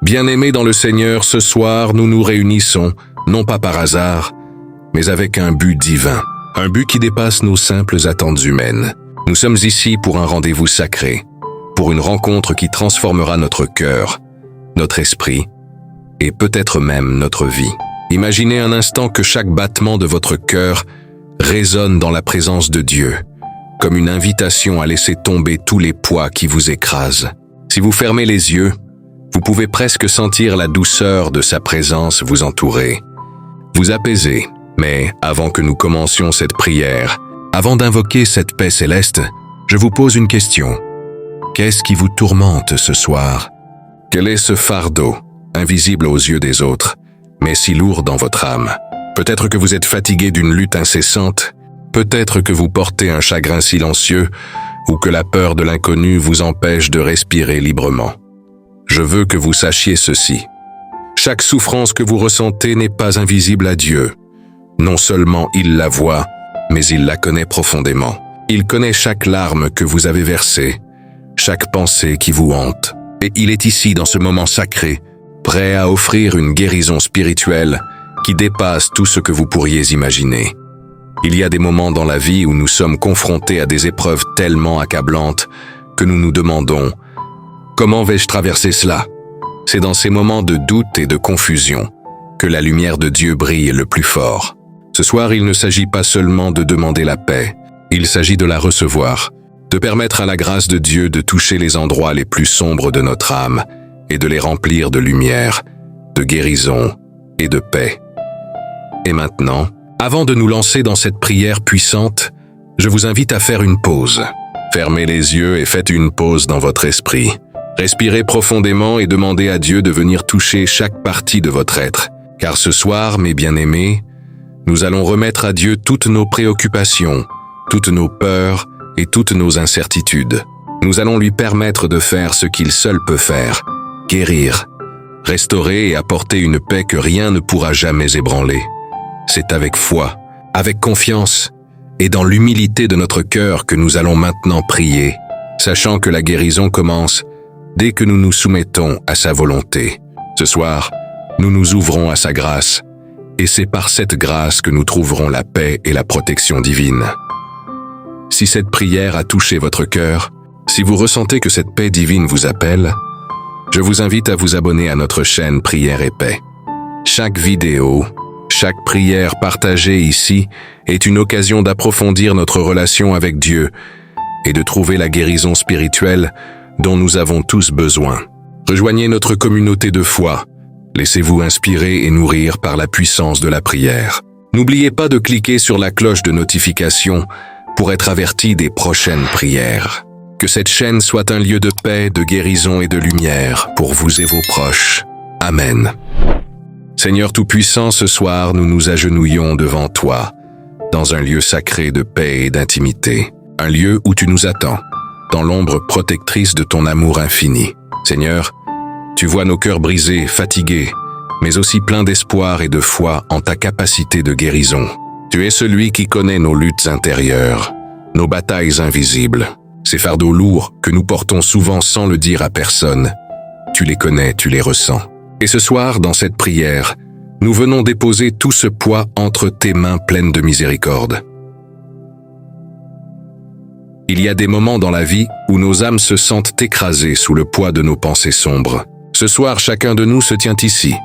Bien-aimés dans le Seigneur, ce soir, nous nous réunissons, non pas par hasard, mais avec un but divin, un but qui dépasse nos simples attentes humaines. Nous sommes ici pour un rendez-vous sacré, pour une rencontre qui transformera notre cœur, notre esprit et peut-être même notre vie. Imaginez un instant que chaque battement de votre cœur résonne dans la présence de Dieu, comme une invitation à laisser tomber tous les poids qui vous écrasent. Si vous fermez les yeux, vous pouvez presque sentir la douceur de sa présence vous entourer, vous apaiser. Mais avant que nous commencions cette prière, avant d'invoquer cette paix céleste, je vous pose une question. Qu'est-ce qui vous tourmente ce soir? Quel est ce fardeau, invisible aux yeux des autres, mais si lourd dans votre âme? Peut-être que vous êtes fatigué d'une lutte incessante, peut-être que vous portez un chagrin silencieux, ou que la peur de l'inconnu vous empêche de respirer librement. Je veux que vous sachiez ceci. Chaque souffrance que vous ressentez n'est pas invisible à Dieu. Non seulement il la voit, mais il la connaît profondément. Il connaît chaque larme que vous avez versée, chaque pensée qui vous hante. Et il est ici dans ce moment sacré, prêt à offrir une guérison spirituelle qui dépasse tout ce que vous pourriez imaginer. Il y a des moments dans la vie où nous sommes confrontés à des épreuves tellement accablantes que nous nous demandons « Comment vais-je traverser cela ?» C'est dans ces moments de doute et de confusion que la lumière de Dieu brille le plus fort. Ce soir, il ne s'agit pas seulement de demander la paix, il s'agit de la recevoir, de permettre à la grâce de Dieu de toucher les endroits les plus sombres de notre âme et de les remplir de lumière, de guérison et de paix. Et maintenant, avant de nous lancer dans cette prière puissante, je vous invite à faire une pause. Fermez les yeux et faites une pause dans votre esprit. Respirez profondément et demandez à Dieu de venir toucher chaque partie de votre être. Car ce soir, mes bien-aimés, nous allons remettre à Dieu toutes nos préoccupations, toutes nos peurs et toutes nos incertitudes. Nous allons lui permettre de faire ce qu'il seul peut faire, guérir, restaurer et apporter une paix que rien ne pourra jamais ébranler. C'est avec foi, avec confiance et dans l'humilité de notre cœur que nous allons maintenant prier, sachant que la guérison commence dès que nous nous soumettons à sa volonté. Ce soir, nous nous ouvrons à sa grâce, et c'est par cette grâce que nous trouverons la paix et la protection divine. Si cette prière a touché votre cœur, si vous ressentez que cette paix divine vous appelle, je vous invite à vous abonner à notre chaîne Prière et Paix. Chaque vidéo, chaque prière partagée ici est une occasion d'approfondir notre relation avec Dieu et de trouver la guérison spirituelle dont nous avons tous besoin. Rejoignez notre communauté de foi. Laissez-vous inspirer et nourrir par la puissance de la prière. N'oubliez pas de cliquer sur la cloche de notification pour être averti des prochaines prières. Que cette chaîne soit un lieu de paix, de guérison et de lumière pour vous et vos proches. Amen. Seigneur Tout-Puissant, ce soir, nous nous agenouillons devant toi, dans un lieu sacré de paix et d'intimité, un lieu où tu nous attends, dans l'ombre protectrice de ton amour infini. Seigneur, tu vois nos cœurs brisés, fatigués, mais aussi pleins d'espoir et de foi en ta capacité de guérison. Tu es celui qui connaît nos luttes intérieures, nos batailles invisibles, ces fardeaux lourds que nous portons souvent sans le dire à personne. Tu les connais, tu les ressens. Et ce soir, dans cette prière, nous venons déposer tout ce poids entre tes mains pleines de miséricorde. Il y a des moments dans la vie où nos âmes se sentent écrasées sous le poids de nos pensées sombres. Ce soir, chacun de nous se tient ici,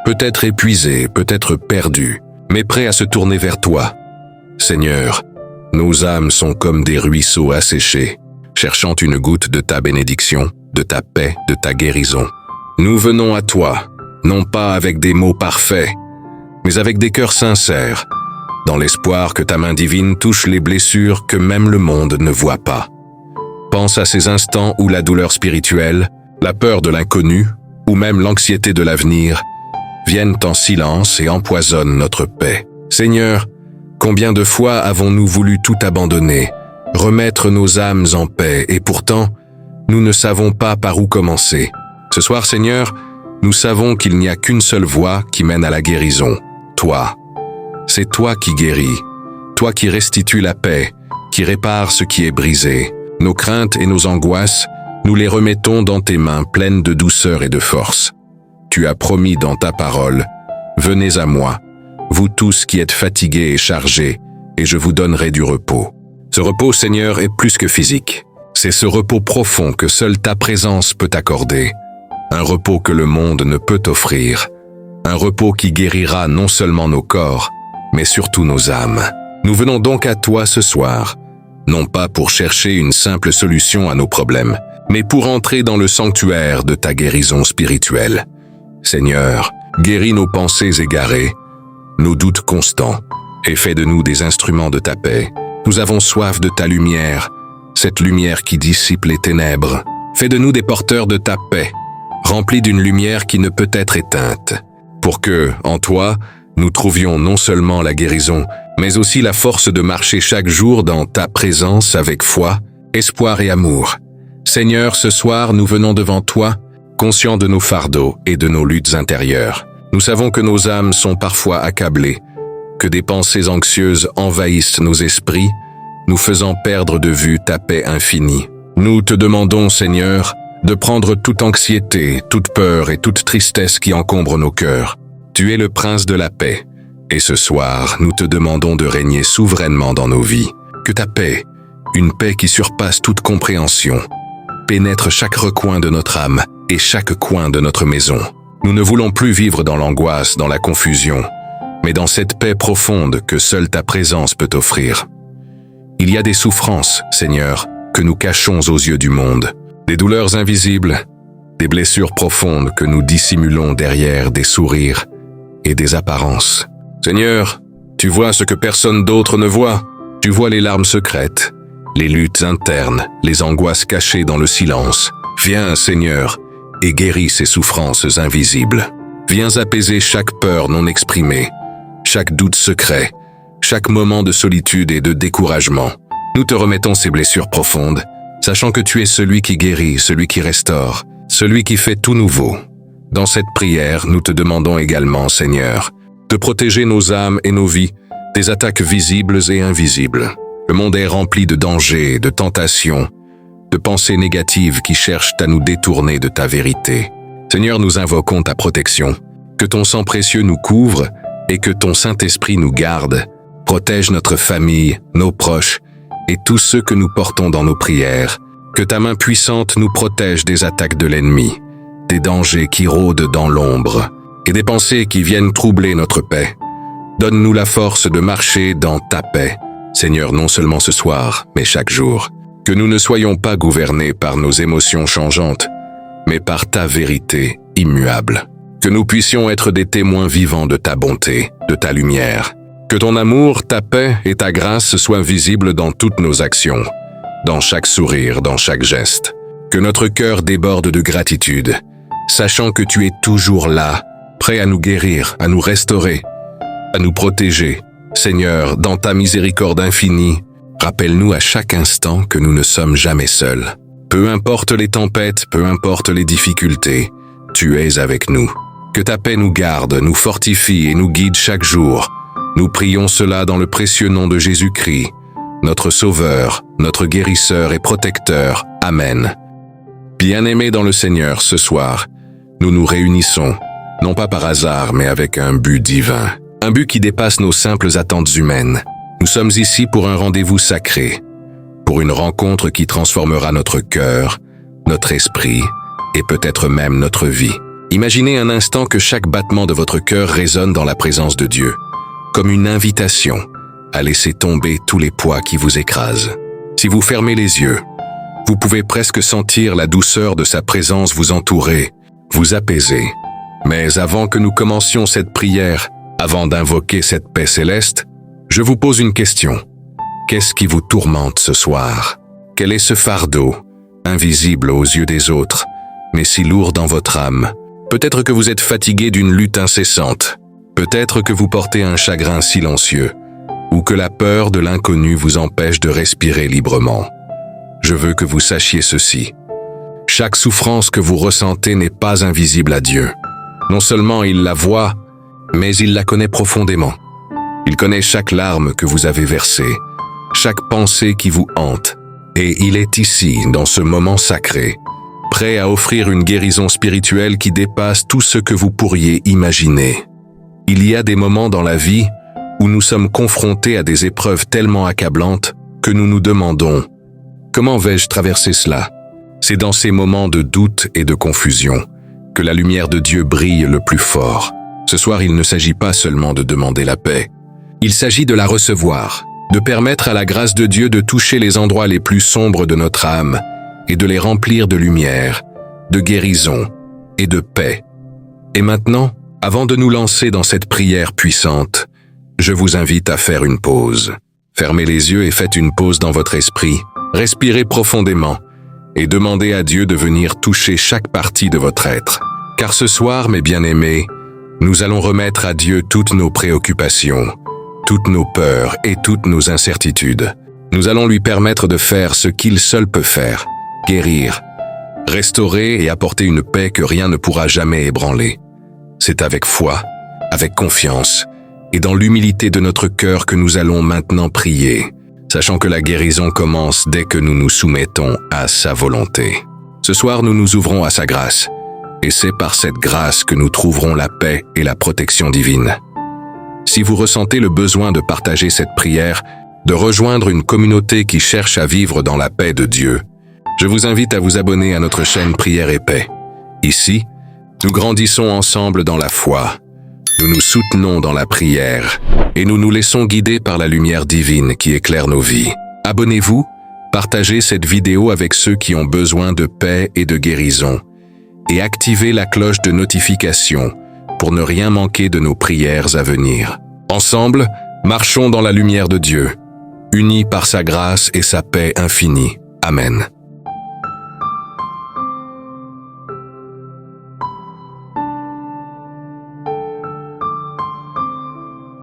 peut-être épuisé, peut-être perdu, mais prêt à se tourner vers toi. Seigneur, nos âmes sont comme des ruisseaux asséchés, cherchant une goutte de ta bénédiction, de ta paix, de ta guérison. Nous venons à toi, non pas avec des mots parfaits, mais avec des cœurs sincères, dans l'espoir que ta main divine touche les blessures que même le monde ne voit pas. Pense à ces instants où la douleur spirituelle, la peur de l'inconnu, ou même l'anxiété de l'avenir, viennent en silence et empoisonnent notre paix. Seigneur, combien de fois avons-nous voulu tout abandonner, remettre nos âmes en paix, et pourtant, nous ne savons pas par où commencer. Ce soir, Seigneur, nous savons qu'il n'y a qu'une seule voie qui mène à la guérison, toi. C'est toi qui guéris, toi qui restitues la paix, qui répare ce qui est brisé. Nos craintes et nos angoisses, nous les remettons dans tes mains pleines de douceur et de force. tu as promis dans ta parole, « Venez à moi, vous tous qui êtes fatigués et chargés, et je vous donnerai du repos. » Ce repos, Seigneur, est plus que physique. C'est ce repos profond que seule ta présence peut accorder. Un repos que le monde ne peut offrir. Un repos qui guérira non seulement nos corps, mais surtout nos âmes. Nous venons donc à toi ce soir, non pas pour chercher une simple solution à nos problèmes, mais pour entrer dans le sanctuaire de ta guérison spirituelle. Seigneur, guéris nos pensées égarées, nos doutes constants, et fais de nous des instruments de ta paix. Nous avons soif de ta lumière, cette lumière qui dissipe les ténèbres. Fais de nous des porteurs de ta paix, remplis d'une lumière qui ne peut être éteinte, pour que, en toi, nous trouvions non seulement la guérison, mais aussi la force de marcher chaque jour dans ta présence avec foi, espoir et amour. Seigneur, ce soir, nous venons devant toi, conscients de nos fardeaux et de nos luttes intérieures. Nous savons que nos âmes sont parfois accablées, que des pensées anxieuses envahissent nos esprits, nous faisant perdre de vue ta paix infinie. Nous te demandons, Seigneur, de prendre toute anxiété, toute peur et toute tristesse qui encombrent nos cœurs. Tu es le prince de la paix, et ce soir, nous te demandons de régner souverainement dans nos vies. Que ta paix, une paix qui surpasse toute compréhension, pénètre chaque recoin de notre âme et chaque coin de notre maison. Nous ne voulons plus vivre dans l'angoisse, dans la confusion, mais dans cette paix profonde que seule ta présence peut offrir. Il y a des souffrances, Seigneur, que nous cachons aux yeux du monde, des douleurs invisibles, des blessures profondes que nous dissimulons derrière des sourires et des apparences. Seigneur, tu vois ce que personne d'autre ne voit. Tu vois les larmes secrètes, les luttes internes, les angoisses cachées dans le silence. Viens, Seigneur, et guéris ces souffrances invisibles. Viens apaiser chaque peur non exprimée, chaque doute secret, chaque moment de solitude et de découragement. Nous te remettons ces blessures profondes, sachant que tu es celui qui guérit, celui qui restaure, celui qui fait tout nouveau. Dans cette prière, nous te demandons également, Seigneur, de protéger nos âmes et nos vies des attaques visibles et invisibles. Le monde est rempli de dangers, de tentations, de pensées négatives qui cherchent à nous détourner de ta vérité. Seigneur, nous invoquons ta protection, que ton sang précieux nous couvre et que ton Saint-Esprit nous garde, protège notre famille, nos proches et tous ceux que nous portons dans nos prières. Que ta main puissante nous protège des attaques de l'ennemi, des dangers qui rôdent dans l'ombre et des pensées qui viennent troubler notre paix. Donne-nous la force de marcher dans ta paix, Seigneur, non seulement ce soir, mais chaque jour. Que nous ne soyons pas gouvernés par nos émotions changeantes, mais par ta vérité immuable. Que nous puissions être des témoins vivants de ta bonté, de ta lumière. Que ton amour, ta paix et ta grâce soient visibles dans toutes nos actions, dans chaque sourire, dans chaque geste. Que notre cœur déborde de gratitude, sachant que tu es toujours là, prêt à nous guérir, à nous restaurer, à nous protéger. Seigneur, dans ta miséricorde infinie, rappelle-nous à chaque instant que nous ne sommes jamais seuls. Peu importe les tempêtes, peu importe les difficultés, tu es avec nous. Que ta paix nous garde, nous fortifie et nous guide chaque jour. Nous prions cela dans le précieux nom de Jésus-Christ, notre Sauveur, notre guérisseur et protecteur. Amen. Bien-aimés dans le Seigneur, ce soir, nous nous réunissons, non pas par hasard, mais avec un but divin. Un but qui dépasse nos simples attentes humaines. Nous sommes ici pour un rendez-vous sacré, pour une rencontre qui transformera notre cœur, notre esprit et peut-être même notre vie. Imaginez un instant que chaque battement de votre cœur résonne dans la présence de Dieu, comme une invitation à laisser tomber tous les poids qui vous écrasent. Si vous fermez les yeux, vous pouvez presque sentir la douceur de sa présence vous entourer, vous apaiser. Mais avant que nous commencions cette prière, avant d'invoquer cette paix céleste, je vous pose une question. Qu'est-ce qui vous tourmente ce soir? Quel est ce fardeau, invisible aux yeux des autres, mais si lourd dans votre âme? Peut-être que vous êtes fatigué d'une lutte incessante. Peut-être que vous portez un chagrin silencieux, ou que la peur de l'inconnu vous empêche de respirer librement. Je veux que vous sachiez ceci. Chaque souffrance que vous ressentez n'est pas invisible à Dieu. Non seulement il la voit, mais il la connaît profondément. Il connaît chaque larme que vous avez versée, chaque pensée qui vous hante, et il est ici, dans ce moment sacré, prêt à offrir une guérison spirituelle qui dépasse tout ce que vous pourriez imaginer. Il y a des moments dans la vie où nous sommes confrontés à des épreuves tellement accablantes que nous nous demandons « Comment vais-je traverser cela ?» C'est dans ces moments de doute et de confusion que la lumière de Dieu brille le plus fort. Ce soir, il ne s'agit pas seulement de demander la paix. Il s'agit de la recevoir, de permettre à la grâce de Dieu de toucher les endroits les plus sombres de notre âme et de les remplir de lumière, de guérison et de paix. Et maintenant, avant de nous lancer dans cette prière puissante, je vous invite à faire une pause. Fermez les yeux et faites une pause dans votre esprit. Respirez profondément et demandez à Dieu de venir toucher chaque partie de votre être. Car ce soir, mes bien-aimés, nous allons remettre à Dieu toutes nos préoccupations, toutes nos peurs et toutes nos incertitudes. Nous allons lui permettre de faire ce qu'il seul peut faire, guérir, restaurer et apporter une paix que rien ne pourra jamais ébranler. C'est avec foi, avec confiance et dans l'humilité de notre cœur que nous allons maintenant prier, sachant que la guérison commence dès que nous nous soumettons à sa volonté. Ce soir, nous nous ouvrons à sa grâce, et c'est par cette grâce que nous trouverons la paix et la protection divine. Si vous ressentez le besoin de partager cette prière, de rejoindre une communauté qui cherche à vivre dans la paix de Dieu, je vous invite à vous abonner à notre chaîne Prière et Paix. Ici, nous grandissons ensemble dans la foi, nous nous soutenons dans la prière et nous nous laissons guider par la lumière divine qui éclaire nos vies. Abonnez-vous, partagez cette vidéo avec ceux qui ont besoin de paix et de guérison et activez la cloche de notification pour ne rien manquer de nos prières à venir. Ensemble, marchons dans la lumière de Dieu, unis par sa grâce et sa paix infinie. Amen.